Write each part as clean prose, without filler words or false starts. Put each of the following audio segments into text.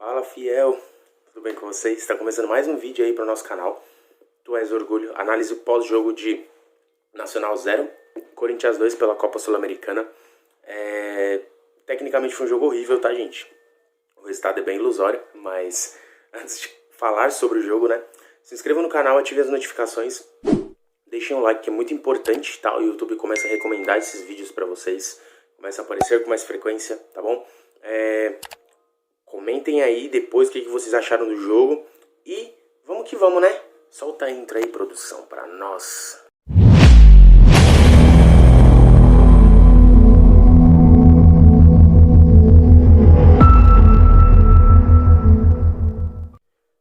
Fala, fiel, tudo bem com vocês? Está começando mais um vídeo aí para o nosso canal. Tu és orgulho, análise pós-jogo de Nacional 0, Corinthians 2 pela Copa Sul-Americana. Tecnicamente foi um jogo horrível, tá, gente? O resultado é bem ilusório, mas antes de falar sobre o jogo, né? Se inscreva no canal, ative as notificações, deixem um like que é muito importante, tá? O YouTube começa a recomendar esses vídeos para vocês, começa a aparecer com mais frequência, tá bom? Comentem aí depois o que vocês acharam do jogo. E vamos que vamos, né? Solta a intro aí, produção, pra nós.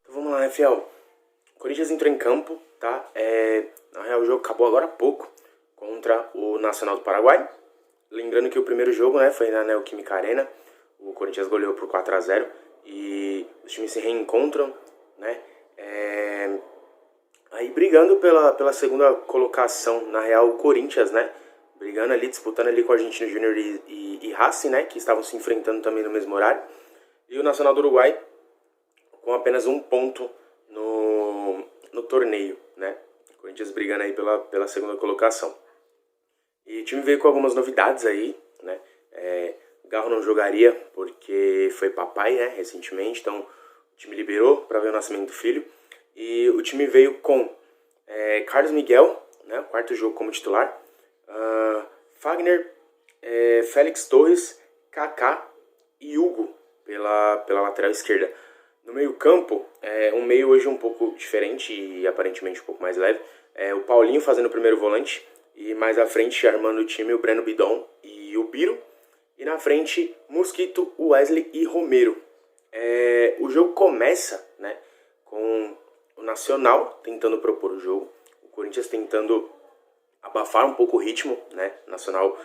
Então vamos lá, né, fiel? O Corinthians entrou em campo, tá? Na real, o jogo acabou agora há pouco contra o Nacional do Paraguai. Lembrando que o primeiro jogo, né, foi na Neoquímica Arena. O Corinthians goleou por 4-0 e os times se reencontram, né? Aí brigando pela segunda colocação, na real, o Corinthians, né? Brigando ali, disputando ali com o Argentino Júnior e Racing, né? Que estavam se enfrentando também no mesmo horário. E o Nacional do Uruguai com apenas um ponto no torneio, né? O Corinthians brigando aí pela segunda colocação. E o time veio com algumas novidades aí, né? O Garro não jogaria porque foi papai, né, recentemente, então o time liberou para ver o nascimento do filho. E o time veio com Carlos Miguel, né, o quarto jogo como titular, Fagner, Félix Torres, Kaká e Hugo pela lateral esquerda. No meio campo, um meio hoje um pouco diferente e aparentemente um pouco mais leve, o Paulinho fazendo o primeiro volante e mais à frente armando o time o Breno Bidon e o Biro. E na frente, Mosquito, Wesley e Romero. O jogo começa, né, com o Nacional tentando propor o jogo. O Corinthians tentando abafar um pouco o ritmo, né? O Nacional,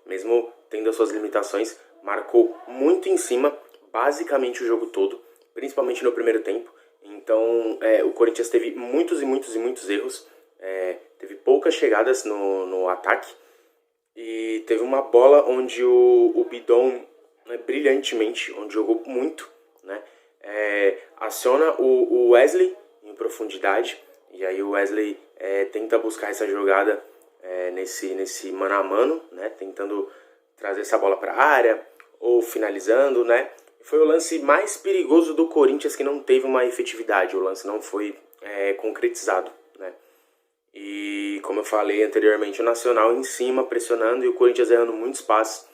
mesmo tendo as suas limitações, marcou muito em cima, basicamente o jogo todo, principalmente no primeiro tempo. Então, o Corinthians teve muitos erros. Teve poucas chegadas no ataque. E teve uma bola onde o Bidon, né, brilhantemente, onde jogou muito, né, aciona o Wesley em profundidade. E aí o Wesley tenta buscar essa jogada nesse mano a mano, né, tentando trazer essa bola para a área ou finalizando, né. Foi o lance mais perigoso do Corinthians que não teve uma efetividade, o lance não foi concretizado, né. E como eu falei anteriormente, o Nacional em cima, pressionando, e o Corinthians errando muitos passes.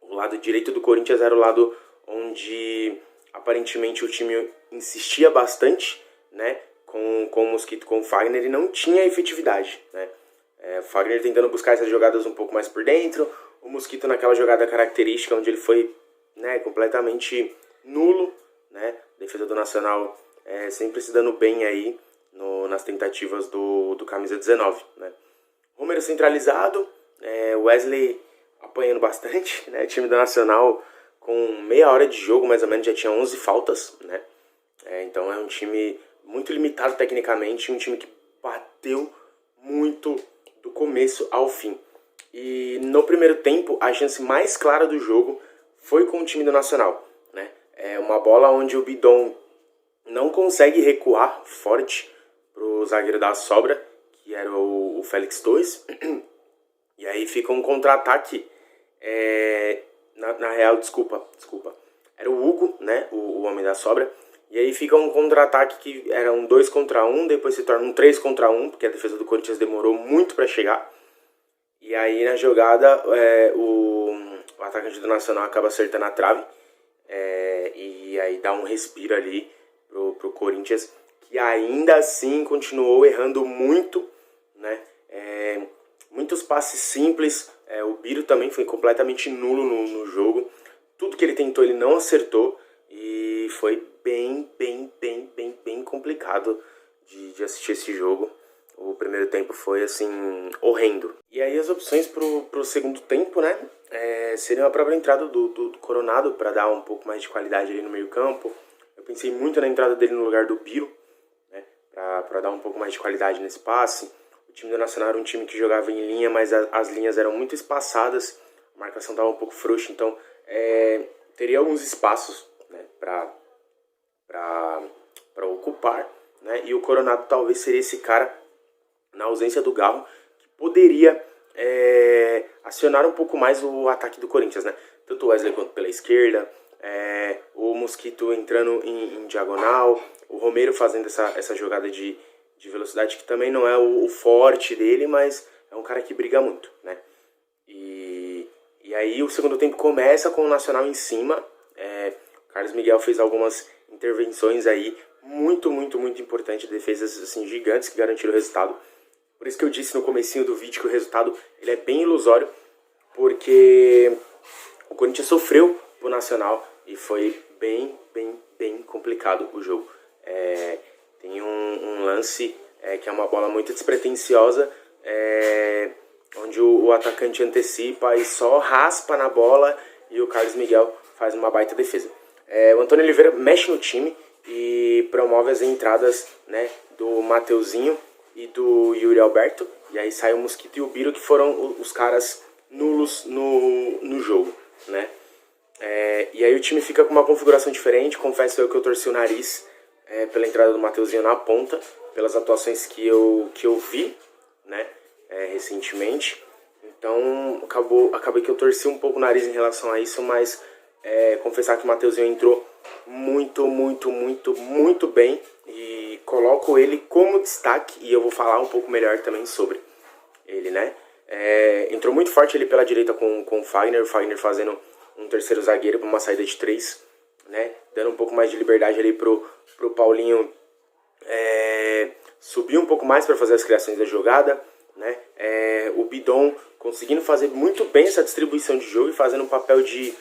O lado direito do Corinthians era o lado onde aparentemente o time insistia bastante, né, com o Mosquito, com o Fagner, e não tinha efetividade, né. O Fagner tentando buscar essas jogadas um pouco mais por dentro, o Mosquito naquela jogada característica onde ele foi, né, completamente nulo, né. A defesa do Nacional sempre se dando bem aí nas tentativas do camisa 19, né. Romero centralizado, Wesley apanhando bastante, né. O time do Nacional com meia hora de jogo, mais ou menos, já tinha 11 faltas, né. Então é um time muito limitado tecnicamente, um time que bateu muito do começo ao fim. E no primeiro tempo, a chance mais clara do jogo foi com o time do Nacional, né. Uma bola onde o Bidon não consegue recuar forte pro zagueiro da sobra, que era o Félix Torres. E aí fica um contra-ataque. Na real, desculpa. Era o Hugo, né? O homem da sobra. E aí fica um contra-ataque que era um 2 contra 1, depois se torna um 3 contra 1, porque a defesa do Corinthians demorou muito para chegar. E aí na jogada, o atacante do Nacional acaba acertando a trave. E aí dá um respiro ali pro Corinthians, que ainda assim continuou errando muito, né? Muitos passes simples. O Biro também foi completamente nulo no jogo. Tudo que ele tentou ele não acertou. E foi bem complicado de assistir esse jogo. O primeiro tempo foi assim, horrendo. E aí as opções pro segundo tempo, né? Seriam a própria entrada do Coronado para dar um pouco mais de qualidade ali no meio campo. Eu pensei muito na entrada dele no lugar do Biro, né, para dar um pouco mais de qualidade nesse passe. O time do Nacional era um time que jogava em linha, mas as linhas eram muito espaçadas, a marcação estava um pouco frouxa, então teria alguns espaços, né, para ocupar, né, e o Coronado talvez seria esse cara, na ausência do Garro, que poderia acionar um pouco mais o ataque do Corinthians, né? Tanto o Wesley quanto pela esquerda, o Mosquito entrando em diagonal, o Romero fazendo essa jogada de velocidade, que também não é o forte dele, mas é um cara que briga muito, né? E aí o segundo tempo começa com o Nacional em cima. O Carlos Miguel fez algumas intervenções aí muito importantes, defesas assim, gigantes que garantiram o resultado. Por isso que eu disse no comecinho do vídeo que o resultado ele é bem ilusório, porque o Corinthians sofreu pro Nacional e foi bem complicado o jogo. Tem um lance que é uma bola muito despretensiosa, onde o atacante antecipa e só raspa na bola e o Carlos Miguel faz uma baita defesa. O Antônio Oliveira mexe no time e promove as entradas, né, do Mateuzinho e do Yuri Alberto, e aí sai o Mosquito e o Biro, que foram os caras nulos no jogo, né? E aí o time fica com uma configuração diferente. Confesso eu que eu torci o nariz pela entrada do Mateuzinho na ponta, pelas atuações que eu vi, né, recentemente. Então acabei que eu torci um pouco o nariz em relação a isso, mas confessar que o Mateuzinho entrou muito bem, e coloco ele como destaque, e eu vou falar um pouco melhor também sobre ele, né? Entrou muito forte ele pela direita com o Fagner fazendo um terceiro zagueiro para uma saída de 3, né? Dando um pouco mais de liberdade ali pro Paulinho subir um pouco mais para fazer as criações da jogada, né? O Bidon conseguindo fazer muito bem essa distribuição de jogo e fazendo um papel de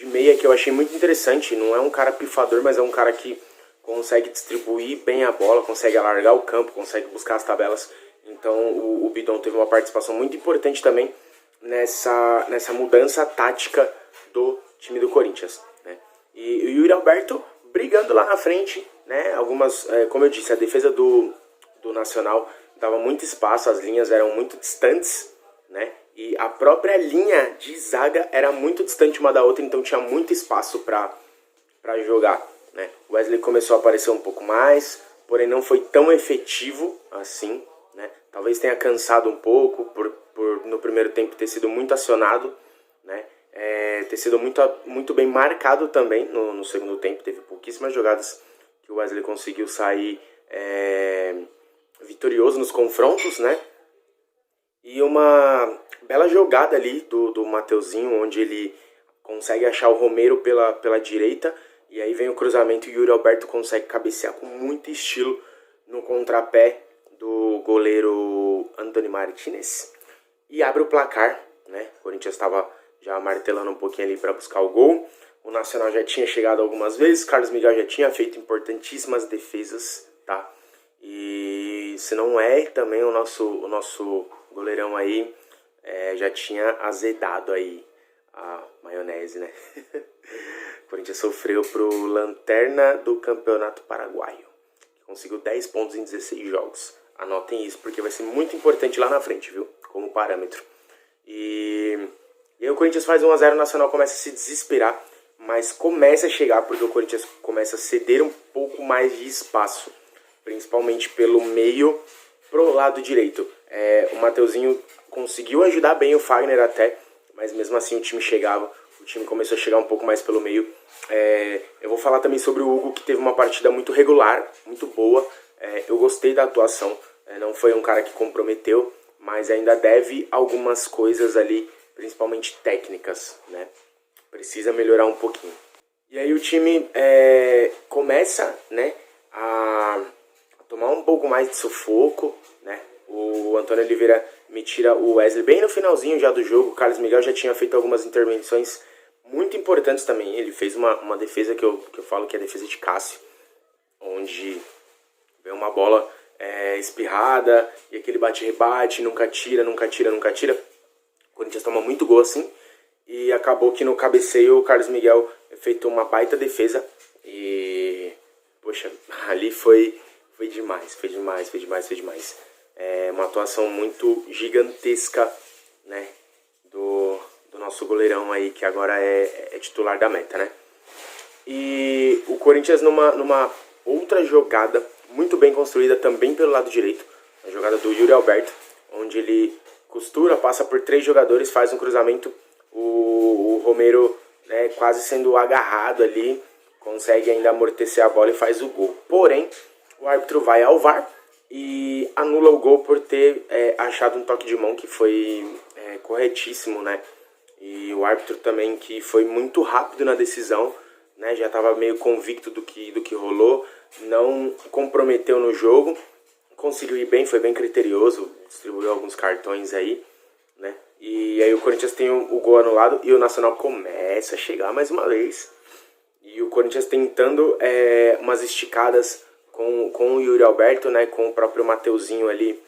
meia que eu achei muito interessante. Não é um cara pifador, mas é um cara que consegue distribuir bem a bola, consegue alargar o campo, consegue buscar as tabelas. Então o Bidon teve uma participação muito importante também nessa mudança tática do time do Corinthians, né? E o Yuri Alberto brigando lá na frente, né? Como eu disse, a defesa do Nacional dava muito espaço, as linhas eram muito distantes, né? E a própria linha de zaga era muito distante uma da outra, então tinha muito espaço para jogar, né? O Wesley começou a aparecer um pouco mais, porém não foi tão efetivo assim, né? Talvez tenha cansado um pouco por no primeiro tempo ter sido muito acionado, né? Ter sido muito bem marcado também no segundo tempo. Teve pouquíssimas jogadas que o Wesley conseguiu sair vitorioso nos confrontos, né? E uma bela jogada ali do Mateuzinho, onde ele consegue achar o Romero pela direita, e aí vem o cruzamento e o Yuri Alberto consegue cabecear com muito estilo no contrapé do goleiro Antony Martinez e abre o placar, né? O Corinthians estava já martelando um pouquinho ali para buscar o gol. O Nacional já tinha chegado algumas vezes, Carlos Miguel já tinha feito importantíssimas defesas, tá? E se não também o nosso goleirão aí já tinha azedado aí a maionese, né? O Corinthians sofreu pro lanterna do Campeonato Paraguaio, que conseguiu 10 pontos em 16 jogos. Anotem isso, porque vai ser muito importante lá na frente, viu? Como parâmetro. E aí o Corinthians faz 1-0, o Nacional começa a se desesperar, mas começa a chegar, porque o Corinthians começa a ceder um pouco mais de espaço, principalmente pelo meio pro lado direito. O Mateuzinho conseguiu ajudar bem o Fagner até, mas mesmo assim o time começou a chegar um pouco mais pelo meio. Eu vou falar também sobre o Hugo, que teve uma partida muito regular, muito boa. Eu gostei da atuação, não foi um cara que comprometeu, mas ainda deve algumas coisas ali, principalmente técnicas, né? Precisa melhorar um pouquinho. E aí o time começa, né, a tomar um pouco mais de sufoco, né? O Antônio Oliveira me tira o Wesley bem no finalzinho já do jogo. O Carlos Miguel já tinha feito algumas intervenções muito importantes também. Ele fez uma defesa que eu falo que é a defesa de Cássio, onde vem uma bola espirrada e aquele bate-rebate, nunca tira. O Corinthians toma muito gol assim, e acabou que no cabeceio o Carlos Miguel fez uma baita defesa e, poxa, ali foi demais. Uma atuação muito gigantesca, né, do nosso goleirão aí, que agora é titular da meta, né? E o Corinthians numa outra jogada muito bem construída também pelo lado direito, a jogada do Yuri Alberto, onde ele costura, passa por 3 jogadores, faz um cruzamento, o Romero quase sendo agarrado ali, consegue ainda amortecer a bola e faz o gol. Porém, o árbitro vai ao VAR e anula o gol por ter achado um toque de mão que foi corretíssimo, né? E o árbitro também, que foi muito rápido na decisão, né? Já estava meio convicto do que rolou, não comprometeu no jogo, conseguiu ir bem, foi bem criterioso, distribuiu alguns cartões aí, né? E aí o Corinthians tem o gol anulado e o Nacional começa a chegar mais uma vez. E o Corinthians tentando umas esticadas com o Yuri Alberto, né? Com o próprio Mateuzinho ali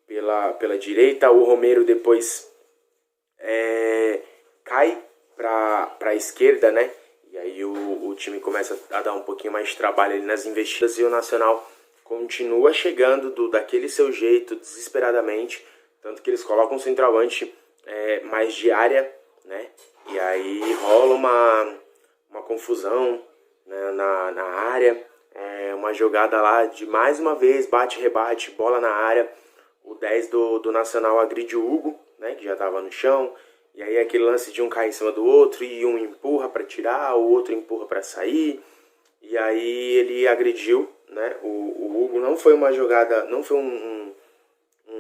pela direita. O Romero depois cai para a esquerda, né? E aí o time começa a dar um pouquinho mais de trabalho ali nas investidas e o Nacional continua chegando daquele seu jeito, desesperadamente, tanto que eles colocam um centroavante mais de área, né? E aí rola uma confusão, né, na área, uma jogada lá de mais uma vez, bate-rebate, bola na área, o 10 do Nacional agride o Hugo, né, que já estava no chão, e aí aquele lance de um cair em cima do outro, e um empurra para tirar, o outro empurra para sair, e aí ele agrediu, né, o Hugo. Não foi uma jogada, não foi um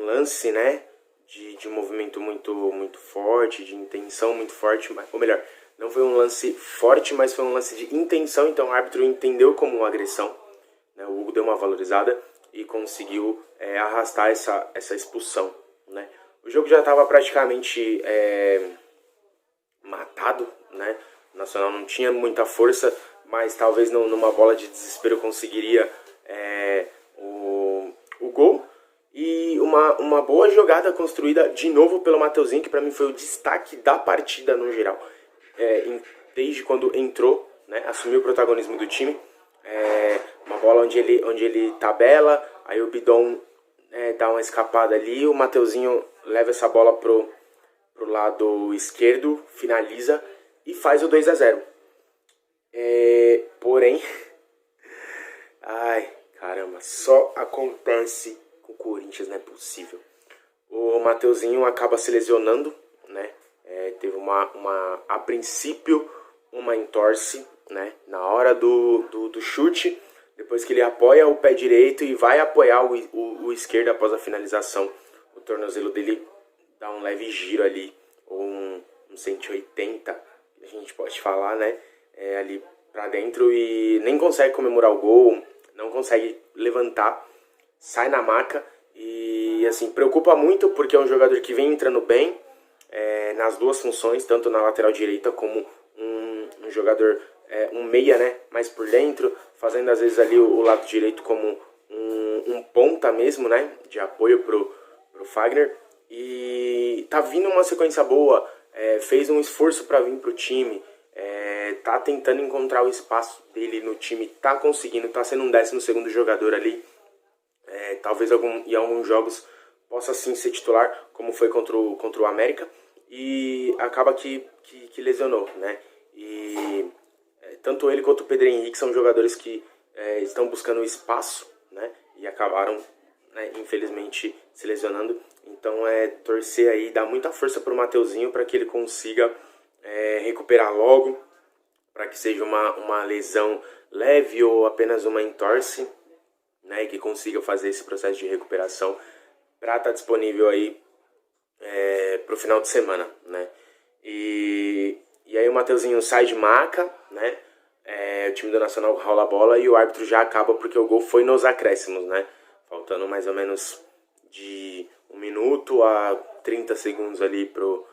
lance, né, de movimento muito forte, de intenção muito forte, ou melhor, não foi um lance forte, mas foi um lance de intenção, então o árbitro entendeu como uma agressão, né, o Hugo deu uma valorizada e conseguiu arrastar essa expulsão, né. O jogo já estava praticamente matado, né, o Nacional não tinha muita força, mas talvez numa bola de desespero conseguiria o gol. E uma boa jogada construída de novo pelo Mateuzinho, que para mim foi o destaque da partida no geral. Desde quando entrou, né, assumiu o protagonismo do time. Uma bola onde ele tabela, aí o Bidon dá uma escapada ali, o Mateuzinho leva essa bola pro lado esquerdo, finaliza e faz o 2-0. Porém, ai, caramba, só acontece com o Corinthians, não é possível. O Mateuzinho acaba se lesionando, né? Teve a princípio, uma entorse, né? Na hora do chute, depois que ele apoia o pé direito e vai apoiar o esquerdo após a finalização, o tornozelo dele dá um leve giro ali, ou um 180, a gente pode falar, né? Ali pra dentro, e nem consegue comemorar o gol, não consegue levantar, sai na maca e assim, preocupa muito porque é um jogador que vem entrando bem nas duas funções, tanto na lateral direita como um jogador, um meia, né, mais por dentro, fazendo às vezes ali o lado direito como um ponta mesmo, né, de apoio pro Fagner, e tá vindo uma sequência boa, fez um esforço para vir pro time, tá tentando encontrar o espaço dele no time, tá conseguindo, tá sendo um 12º jogador ali, talvez em alguns jogos possa sim ser titular, como foi contra o América, e acaba que lesionou, né, e tanto ele quanto o Pedro Henrique são jogadores que estão buscando espaço, né, e acabaram, né, infelizmente se lesionando. Então torcer aí, dar muita força pro Mateuzinho para que ele consiga recuperar logo, para que seja uma lesão leve ou apenas uma entorse, né, e que consiga fazer esse processo de recuperação para estar disponível aí pro final de semana, né. E aí o Mateuzinho sai de maca, né, o time do Nacional rola a bola e o árbitro já acaba porque o gol foi nos acréscimos, né, faltando mais ou menos de 1 minuto a 30 segundos ali pro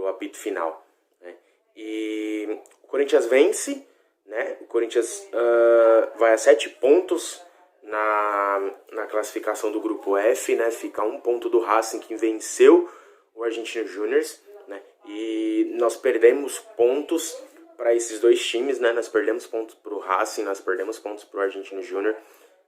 apito final, né. E o Corinthians vence, né, o Corinthians vai a 7 pontos na classificação do grupo F, né, fica 1 ponto do Racing, que venceu o Argentino Júnior, né, e nós perdemos pontos para esses dois times, né, nós perdemos pontos para o Racing, nós perdemos pontos para o Argentino Júnior,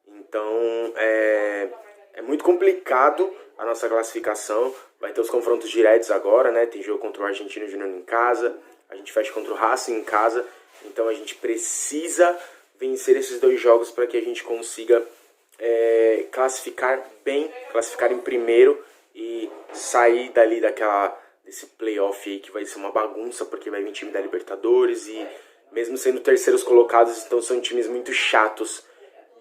então é muito complicado a nossa classificação, vai ter os confrontos diretos agora, né? Tem jogo contra o Argentino Júnior em casa, a gente fecha contra o Racing em casa, então a gente precisa vencer esses 2 jogos para que a gente consiga classificar bem, classificar em primeiro e sair dali desse playoff aí que vai ser uma bagunça, porque vai vir time da Libertadores e mesmo sendo terceiros colocados, então são times muito chatos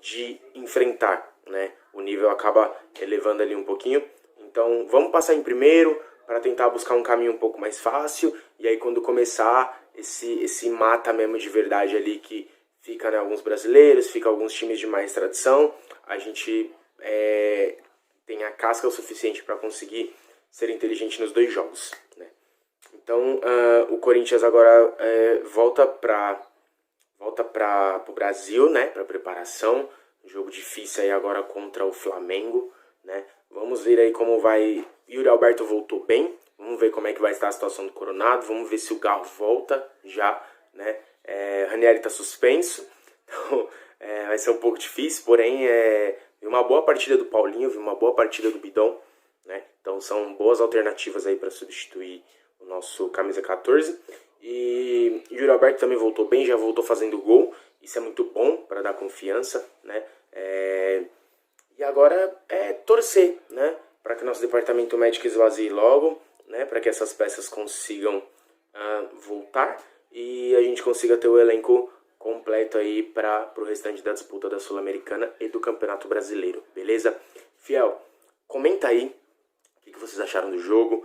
de enfrentar, né? O nível acaba elevando ali um pouquinho, então vamos passar em primeiro para tentar buscar um caminho um pouco mais fácil, e aí quando começar esse mata mesmo de verdade ali que fica, né, alguns brasileiros, fica alguns times de mais tradição, a gente tem a casca o suficiente para conseguir ser inteligente nos 2 jogos, né? Então o Corinthians agora volta para o Brasil, né, para preparação, um jogo difícil aí agora contra o Flamengo, né? Vamos ver aí como vai. Yuri Alberto voltou bem, vamos ver como é que vai estar a situação do Coronado, vamos ver se o Galo volta já, né? Ranieri está suspenso, então vai ser um pouco difícil, porém vi uma boa partida do Paulinho, vi uma boa partida do Bidon, né? Então são boas alternativas aí para substituir o nosso camisa 14. E o Yuri Alberto também voltou bem, já voltou fazendo gol, isso é muito bom para dar confiança, né? E agora é torcer, né, para que nosso departamento médico esvazie logo, né, para que essas peças consigam voltar e a gente consiga ter o elenco completo aí para o restante da disputa da Sul-Americana e do Campeonato Brasileiro, beleza? Fiel, comenta aí o que vocês acharam do jogo,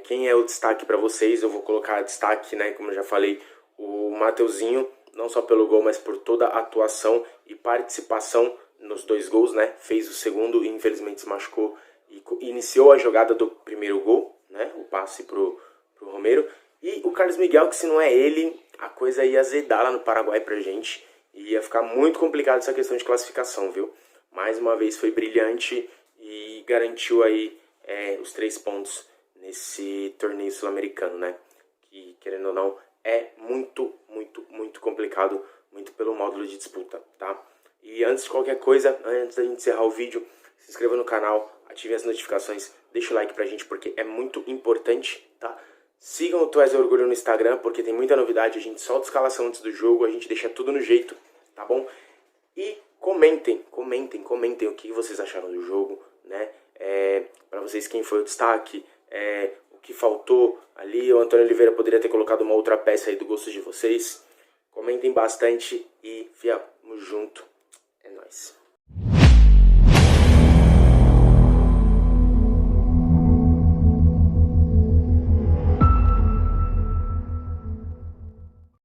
quem é o destaque para vocês. Eu vou colocar destaque, né, como eu já falei, o Mateuzinho, não só pelo gol, mas por toda a atuação e participação nos 2 gols, né? Fez o segundo e infelizmente se machucou e iniciou a jogada do primeiro gol, né? O passe pro Romero. E o Carlos Miguel, que se não é ele, a coisa ia azedar lá no Paraguai pra gente. E ia ficar muito complicado essa questão de classificação, viu? Mais uma vez foi brilhante e garantiu aí os 3 pontos nesse torneio sul-americano, né? Que, querendo ou não, é muito, muito, muito complicado, muito pelo módulo de disputa, tá? E antes de qualquer coisa, antes da gente encerrar o vídeo, se inscreva no canal, ative as notificações, deixa o like pra gente porque é muito importante, tá? Sigam o Tu És Orgulho no Instagram porque tem muita novidade, a gente solta escalação antes do jogo, a gente deixa tudo no jeito, tá bom? E comentem o que vocês acharam do jogo, né? Pra vocês quem foi o destaque, o que faltou ali, o Antônio Oliveira poderia ter colocado uma outra peça aí do gosto de vocês. Comentem bastante e, fiel, tamo junto. É nóis.